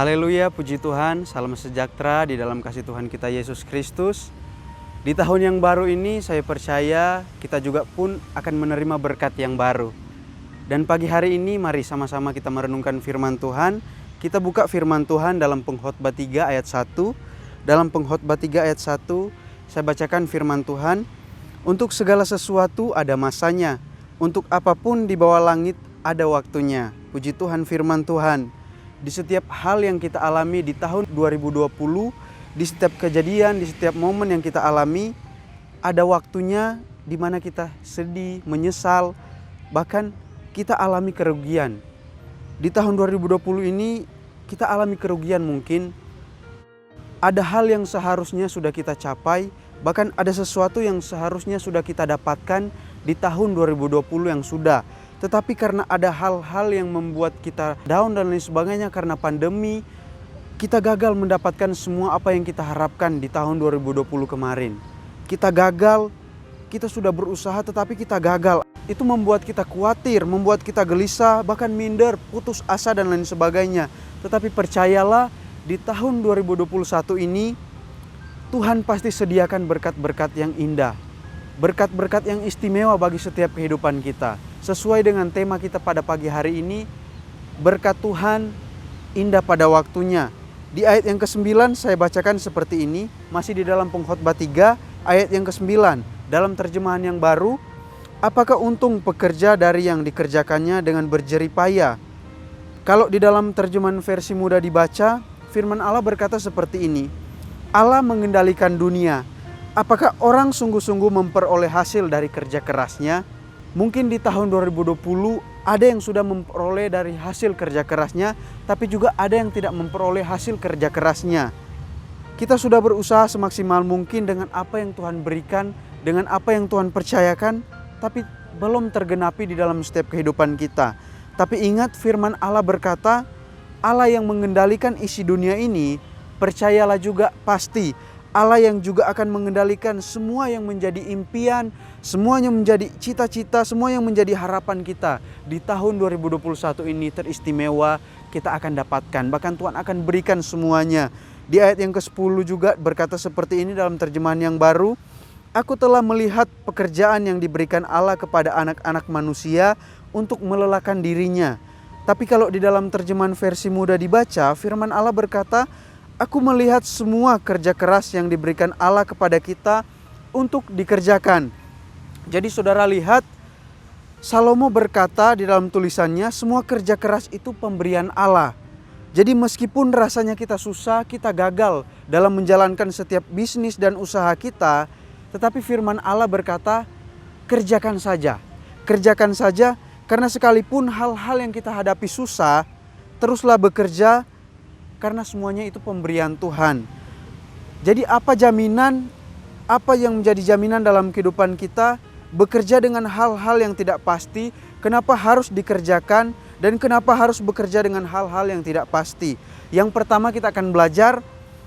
Haleluya, puji Tuhan, salam sejahtera di dalam kasih Tuhan kita Yesus Kristus. Di tahun yang baru ini saya percaya kita juga pun akan menerima berkat yang baru. Dan pagi hari ini mari sama-sama kita merenungkan firman Tuhan. Kita buka firman Tuhan dalam Pengkhotbah 3 ayat 1. Dalam Pengkhotbah 3 ayat 1 saya bacakan firman Tuhan. Untuk segala sesuatu ada masanya, untuk apapun di bawah langit ada waktunya. Puji Tuhan, firman Tuhan. Di setiap hal yang kita alami di tahun 2020, di setiap kejadian, di setiap momen yang kita alami, ada waktunya di mana kita sedih, menyesal, bahkan kita alami kerugian. Di tahun 2020 ini kita alami kerugian mungkin. Ada hal yang seharusnya sudah kita capai, bahkan ada sesuatu yang seharusnya sudah kita dapatkan di tahun 2020 yang sudah. Tetapi karena ada hal-hal yang membuat kita down dan lain sebagainya karena pandemi, kita gagal mendapatkan semua apa yang kita harapkan di tahun 2020 kemarin. Kita gagal, kita sudah berusaha tetapi kita gagal. Itu membuat kita khawatir, membuat kita gelisah, bahkan minder, putus asa dan lain sebagainya. Tetapi percayalah, di tahun 2021 ini Tuhan pasti sediakan berkat-berkat yang indah. Berkat-berkat yang istimewa bagi setiap kehidupan kita. Sesuai dengan tema kita pada pagi hari ini, berkat Tuhan indah pada waktunya. Di ayat yang ke-9 saya bacakan seperti ini, masih di dalam Pengkhotbah 3 ayat yang ke-9. Dalam terjemahan yang baru, apakah untung pekerja dari yang dikerjakannya dengan berjerih payah? Kalau di dalam terjemahan versi mudah dibaca, firman Allah berkata seperti ini, Allah mengendalikan dunia. Apakah orang sungguh-sungguh memperoleh hasil dari kerja kerasnya? Mungkin di tahun 2020 ada yang sudah memperoleh dari hasil kerja kerasnya, tapi juga ada yang tidak memperoleh hasil kerja kerasnya. Kita sudah berusaha semaksimal mungkin dengan apa yang Tuhan berikan, dengan apa yang Tuhan percayakan, tapi belum tergenapi di dalam setiap kehidupan kita. Tapi ingat, firman Allah berkata, Allah yang mengendalikan isi dunia ini, percayalah juga pasti Allah yang juga akan mengendalikan semua yang menjadi impian, semuanya menjadi cita-cita, semua yang menjadi harapan kita di tahun 2021 ini teristimewa kita akan dapatkan. Bahkan Tuhan akan berikan semuanya. Di ayat yang ke-10 juga berkata seperti ini dalam terjemahan yang baru. Aku telah melihat pekerjaan yang diberikan Allah kepada anak-anak manusia untuk melelahkan dirinya. Tapi kalau di dalam terjemahan versi mudah dibaca, firman Allah berkata, aku melihat semua kerja keras yang diberikan Allah kepada kita untuk dikerjakan. Jadi saudara lihat, Salomo berkata di dalam tulisannya, semua kerja keras itu pemberian Allah. Jadi meskipun rasanya kita susah, kita gagal dalam menjalankan setiap bisnis dan usaha kita, tetapi firman Allah berkata, kerjakan saja. Kerjakan saja, karena sekalipun hal-hal yang kita hadapi susah, teruslah bekerja, karena semuanya itu pemberian Tuhan. Jadi apa jaminan, apa yang menjadi jaminan dalam kehidupan kita? Bekerja dengan hal-hal yang tidak pasti, kenapa harus dikerjakan dan kenapa harus bekerja dengan hal-hal yang tidak pasti? Yang pertama kita akan belajar,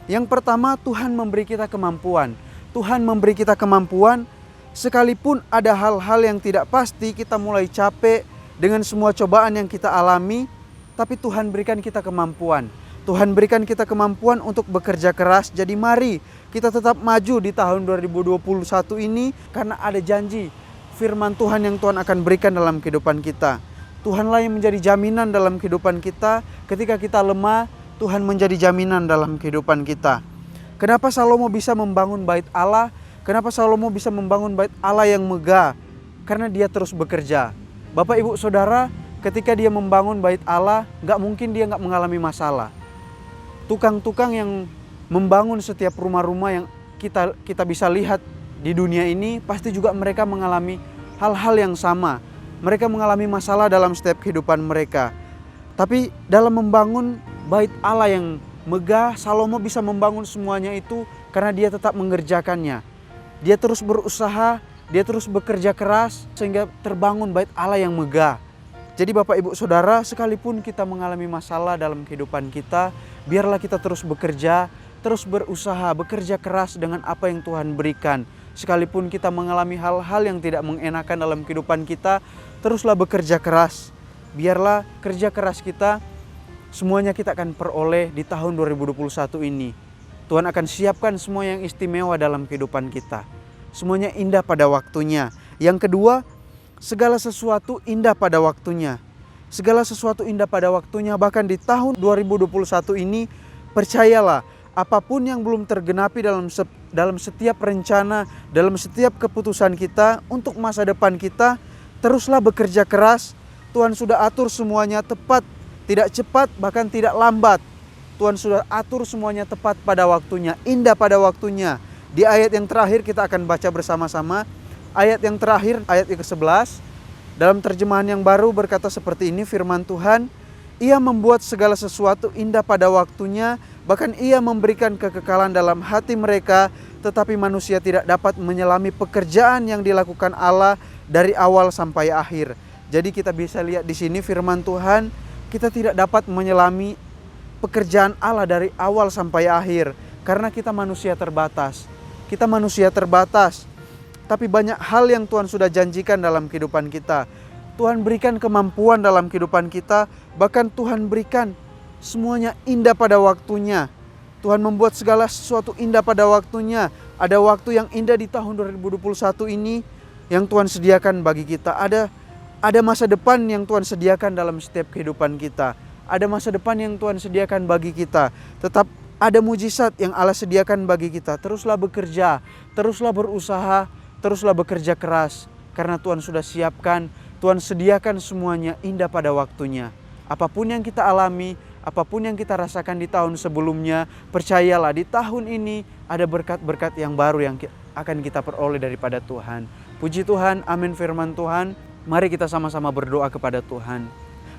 yang pertama Tuhan memberi kita kemampuan. Tuhan memberi kita kemampuan, sekalipun ada hal-hal yang tidak pasti, kita mulai capek dengan semua cobaan yang kita alami, tapi Tuhan berikan kita kemampuan. Tuhan berikan kita kemampuan untuk bekerja keras. Jadi mari kita tetap maju di tahun 2021 ini karena ada janji firman Tuhan yang Tuhan akan berikan dalam kehidupan kita. Tuhanlah yang menjadi jaminan dalam kehidupan kita. Ketika kita lemah, Tuhan menjadi jaminan dalam kehidupan kita. Kenapa Salomo bisa membangun bait Allah? Kenapa Salomo bisa membangun bait Allah yang megah? Karena dia terus bekerja. Bapak, Ibu, Saudara, ketika dia membangun bait Allah, gak mungkin dia gak mengalami masalah. Tukang-tukang yang membangun setiap rumah-rumah yang kita bisa lihat di dunia ini, pasti juga mereka mengalami hal-hal yang sama. Mereka mengalami masalah dalam setiap kehidupan mereka. Tapi dalam membangun bait Allah yang megah, Salomo bisa membangun semuanya itu karena dia tetap mengerjakannya. Dia terus berusaha, dia terus bekerja keras sehingga terbangun bait Allah yang megah. Jadi Bapak, Ibu, Saudara, sekalipun kita mengalami masalah dalam kehidupan kita, biarlah kita terus bekerja, terus berusaha, bekerja keras dengan apa yang Tuhan berikan. Sekalipun kita mengalami hal-hal yang tidak mengenakan dalam kehidupan kita, teruslah bekerja keras. Biarlah kerja keras kita semuanya kita akan peroleh di tahun 2021 ini. Tuhan akan siapkan semua yang istimewa dalam kehidupan kita. Semuanya indah pada waktunya. Yang kedua, segala sesuatu indah pada waktunya. Segala sesuatu indah pada waktunya. Bahkan di tahun 2021 ini, percayalah, apapun yang belum tergenapi dalam setiap rencana, dalam setiap keputusan kita untuk masa depan kita, teruslah bekerja keras. Tuhan sudah atur semuanya tepat, tidak cepat, bahkan tidak lambat. Tuhan sudah atur semuanya tepat pada waktunya, indah pada waktunya. Di ayat yang terakhir kita akan baca bersama-sama. Ayat yang terakhir, ayat yang ke-11. Dalam terjemahan yang baru berkata seperti ini firman Tuhan. Ia membuat segala sesuatu indah pada waktunya, bahkan ia memberikan kekekalan dalam hati mereka, tetapi manusia tidak dapat menyelami pekerjaan yang dilakukan Allah dari awal sampai akhir. Jadi kita bisa lihat di sini firman Tuhan, kita tidak dapat menyelami pekerjaan Allah dari awal sampai akhir karena kita manusia terbatas. Kita manusia terbatas, tapi banyak hal yang Tuhan sudah janjikan dalam kehidupan kita. Tuhan berikan kemampuan dalam kehidupan kita, bahkan Tuhan berikan semuanya indah pada waktunya. Tuhan membuat segala sesuatu indah pada waktunya. Ada waktu yang indah di tahun 2021 ini yang Tuhan sediakan bagi kita. Ada masa depan yang Tuhan sediakan dalam setiap kehidupan kita. Ada masa depan yang Tuhan sediakan bagi kita. Tetap ada mujizat yang Allah sediakan bagi kita. Teruslah bekerja, teruslah berusaha, teruslah bekerja keras. Karena Tuhan sudah siapkan, Tuhan sediakan semuanya indah pada waktunya. Apapun yang kita alami, apapun yang kita rasakan di tahun sebelumnya, percayalah di tahun ini ada berkat-berkat yang baru yang akan kita peroleh daripada Tuhan. Puji Tuhan, amin firman Tuhan. Mari kita sama-sama berdoa kepada Tuhan.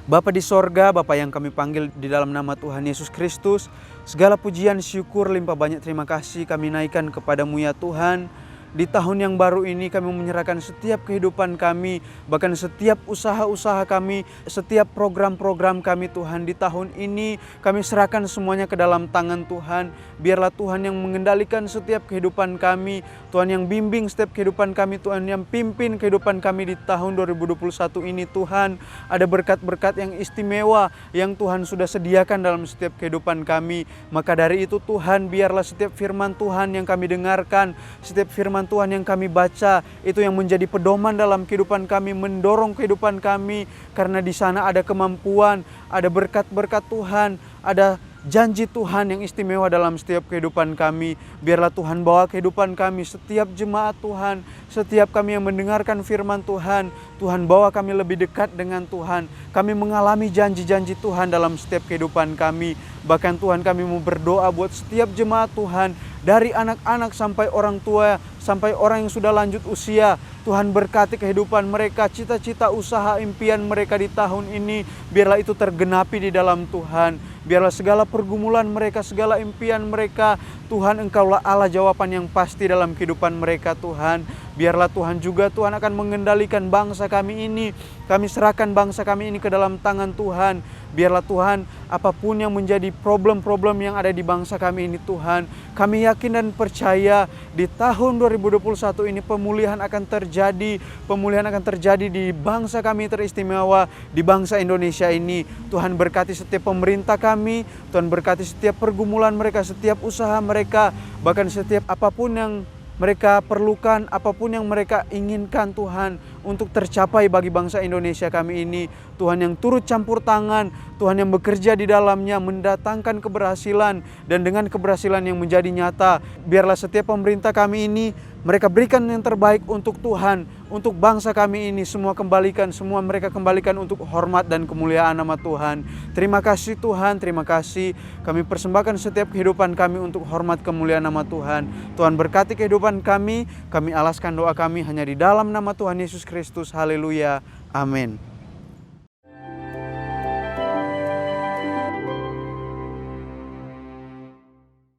Bapa di sorga, Bapa yang kami panggil di dalam nama Tuhan Yesus Kristus, segala pujian, syukur, limpah banyak terima kasih kami naikkan kepadamu ya Tuhan. Di tahun yang baru ini kami menyerahkan setiap kehidupan kami, bahkan setiap usaha-usaha kami, setiap program-program kami Tuhan. Di tahun ini kami serahkan semuanya ke dalam tangan Tuhan. Biarlah Tuhan yang mengendalikan setiap kehidupan kami, Tuhan yang bimbing setiap kehidupan kami, Tuhan yang pimpin kehidupan kami di tahun 2021 ini Tuhan. Ada berkat-berkat yang istimewa yang Tuhan sudah sediakan dalam setiap kehidupan kami. Maka dari itu Tuhan, biarlah setiap firman Tuhan yang kami dengarkan, setiap firman Tuhan yang kami baca, itu yang menjadi pedoman dalam kehidupan kami, mendorong kehidupan kami. Karena di sana ada kemampuan, ada berkat-berkat Tuhan, ada janji Tuhan yang istimewa dalam setiap kehidupan kami. Biarlah Tuhan bawa kehidupan kami, setiap jemaat Tuhan, setiap kami yang mendengarkan firman Tuhan, Tuhan bawa kami lebih dekat dengan Tuhan. Kami mengalami janji-janji Tuhan dalam setiap kehidupan kami. Bahkan Tuhan, kami mau berdoa buat setiap jemaat Tuhan, dari anak-anak sampai orang tua, sampai orang yang sudah lanjut usia. Tuhan berkati kehidupan mereka, cita-cita, usaha, impian mereka di tahun ini. Biarlah itu tergenapi di dalam Tuhan. Biarlah segala pergumulan mereka, segala impian mereka, Tuhan Engkaulah Allah jawaban yang pasti dalam kehidupan mereka Tuhan. Biarlah Tuhan juga Tuhan akan mengendalikan bangsa kami ini. Kami serahkan bangsa kami ini ke dalam tangan Tuhan. Biarlah Tuhan, apapun yang menjadi problem-problem yang ada di bangsa kami ini Tuhan, kami yakin dan percaya di tahun 2021 ini pemulihan akan terjadi. Pemulihan akan terjadi di bangsa kami teristimewa, di bangsa Indonesia ini. Tuhan berkati setiap pemerintah kami, Tuhan berkati setiap pergumulan mereka, setiap usaha mereka, bahkan setiap apapun yang mereka perlukan, apapun yang mereka inginkan Tuhan untuk tercapai bagi bangsa Indonesia kami ini. Tuhan yang turut campur tangan, Tuhan yang bekerja di dalamnya mendatangkan keberhasilan, dan dengan keberhasilan yang menjadi nyata, biarlah setiap pemerintah kami ini mereka berikan yang terbaik untuk Tuhan, untuk bangsa kami ini. Semua mereka kembalikan untuk hormat dan kemuliaan nama Tuhan. Terima kasih Tuhan, terima kasih. Kami persembahkan setiap kehidupan kami untuk hormat kemuliaan nama Tuhan. Tuhan berkati kehidupan kami alaskan doa kami hanya di dalam nama Tuhan Yesus Kristus. Haleluya, amin.